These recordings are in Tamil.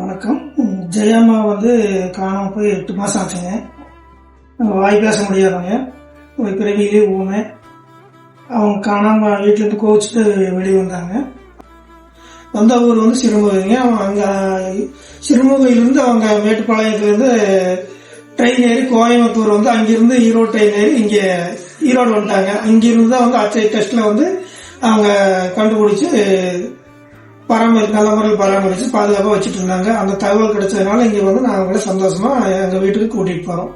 வணக்கம். ஜெயம்மா காணாம போய் 8 மாசம் ஆச்சுங்க. வாய் பேச முடியாதவங்க, பிறவியிலே ஊமை. அவங்க காணாம வீட்டுல இருந்து கோவிச்சுட்டு வெளியே வந்தாங்க. வந்த ஊர் சிறுமுகைங்க. அங்க சிறுமுகையிலிருந்து அவங்க மேட்டுப்பாளையத்திலிருந்து ட்ரெயின் ஏறி கோயம்புத்தூர் அங்கிருந்து ஈரோடு ட்ரெயின் ஏறி இங்க ஈரோடு வந்துட்டாங்க. இங்கிருந்து தான் அச்சை டெஸ்ட்ல அவங்க கண்டுபிடிச்சு நல்ல முறையில் பராமரிச்சு பாதுகாப்பா வச்சுட்டு இருந்தாங்க. அந்த தகவல் கிடைச்சதுனால இங்க நான் அவங்கள சந்தோஷமா எங்க வீட்டுக்கு கூட்டிட்டு போறோம்.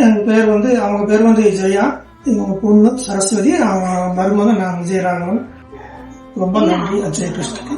எங்க பேர் அவங்க பேர் ஜெயா, இவங்க பொண்ணு சரஸ்வதி, அவங்க மருமகன் நான் விஜயராகவன். ரொம்ப நன்றி அச்சய ட்ரஸ்டுக்கு.